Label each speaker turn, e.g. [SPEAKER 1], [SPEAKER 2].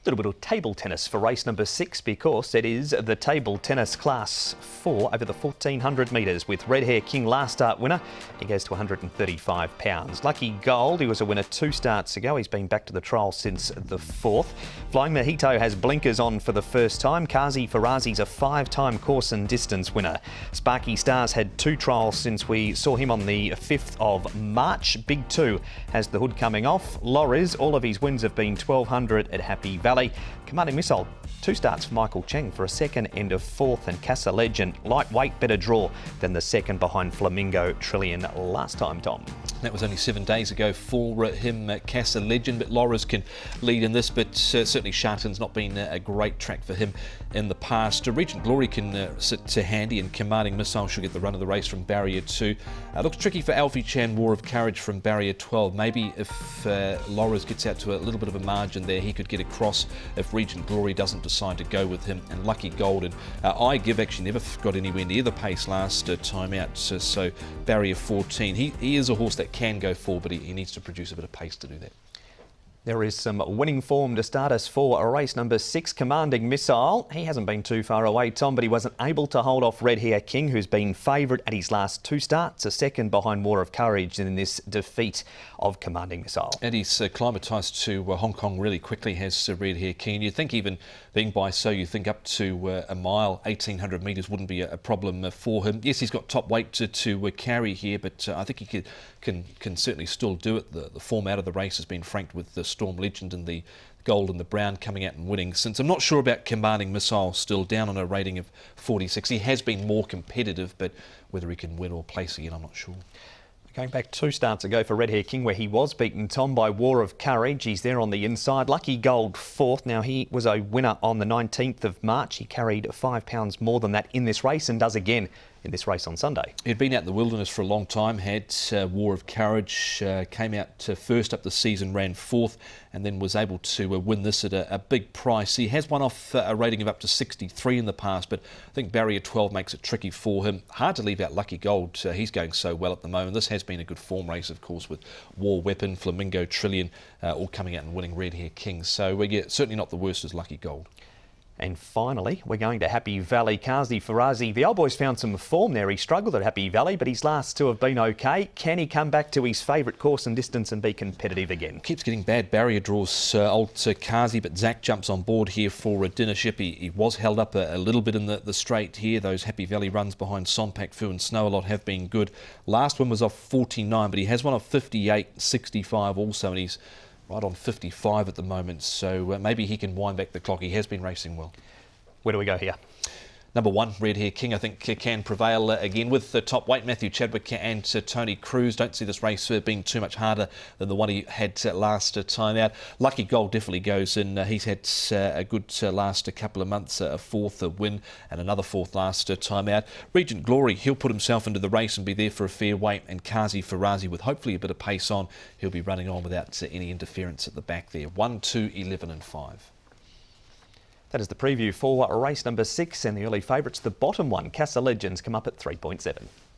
[SPEAKER 1] Little bit of table tennis for race number 6 because it is the table tennis class 4 over the 1400 metres with Red Hair King last start winner. He goes to £135. Lucky Gold, he was a winner 2 starts ago. He's been back to the trial since the 4th. Flying Mojito has blinkers on for the first time. Kazi Farazi's a 5-time course and distance winner. Sparky Stars had 2 trials since we saw him on the 5th of March. Big 2 has the hood coming off. Loriz, all of his wins have been 1200 at Happy Valley. Commanding Missile, 2 starts for Michael Cheng for a 2nd and a 4th, and Casa Legend, lightweight, better draw than the 2nd behind Flamingo Trillion last time, Tom.
[SPEAKER 2] That was only 7 days ago for him, Casa Legend, but Loriz can lead in this, but certainly Sha Tin's not been a great track for him in the past. Regent Glory can sit to handy, and Commanding Missile should get the run of the race from Barrier 2. Looks tricky for Alfie Chan, War of Courage from Barrier 12. Maybe if Loriz gets out to a little bit of a margin there, he could get across if Regent Glory doesn't decide to go with him. And Lucky Golden, I Give actually never got anywhere near the pace last time out, so Barrier 14. He is a horse that can go forward, but he needs to produce a bit of pace to do that.
[SPEAKER 1] There is some winning form to start us for a race number 6, Commanding Missile. He hasn't been too far away, Tom, but he wasn't able to hold off Red Hair King, who's been favourite at his last 2 starts, a 2nd behind War of Courage in this defeat of Commanding Missile.
[SPEAKER 2] And he's acclimatised to Hong Kong really quickly, has Red Hair King. You'd think even being by you think up to a mile, 1800 metres wouldn't be a problem for him. Yes, he's got top weight to carry here, but I think he can certainly still do it. The form out of the race has been franked with the Storm Legend and the Gold and the Brown coming out and winning. Since I'm not sure about Commanding Missile, still down on a rating of 46. He has been more competitive, but whether he can win or place again, I'm not sure.
[SPEAKER 1] Going back 2 starts ago for Red Hair King, where he was beaten, Tom, by War of Courage. He's there on the inside. Lucky Gold 4th. Now, he was a winner on the 19th of March. He carried £5 more than that in this race and does again in this race on Sunday.
[SPEAKER 2] He'd been out in the wilderness for a long time, had War of Courage, came out first up the season, ran 4th, and then was able to win this at a big price. He has won off a rating of up to 63 in the past, but I think Barrier 12 makes it tricky for him. Hard to leave out Lucky Gold. He's going so well at the moment. This has been a good form race, of course, with War Weapon, Flamingo Trillion, all coming out and winning Red Hair King. So, yeah, certainly not the worst as Lucky Gold.
[SPEAKER 1] And finally, we're going to Happy Valley. Kazi Farazi, the old boy's found some form there. He struggled at Happy Valley, but his last 2 have been okay. Can he come back to his favourite course and distance and be competitive again?
[SPEAKER 2] Keeps getting bad barrier draws, old Kazi, but Zach jumps on board here for a dinner ship. He was held up a little bit in the straight here. Those Happy Valley runs behind Sonpak Fu and Snow a Lot have been good. Last one was off 49, but he has one off 58, 65 also, and he's right on 55 at the moment, so maybe he can wind back the clock. He has been racing well.
[SPEAKER 1] Where do we go here?
[SPEAKER 2] Number 1, Red Hair King, I think can prevail again with the top weight, Matthew Chadwick and Tony Cruz. Don't see this race being too much harder than the one he had last time out. Lucky Gold definitely goes in. He's had a good last couple of months, a 4th win and another 4th last time out. Regent Glory, he'll put himself into the race and be there for a fair weight, and Kazi Farazi with hopefully a bit of pace on. He'll be running on without any interference at the back there. 1, 2, 11 and 5.
[SPEAKER 1] That is the preview for race number 6, and the early favourites. The bottom one, Casa Legends, come up at 3.7.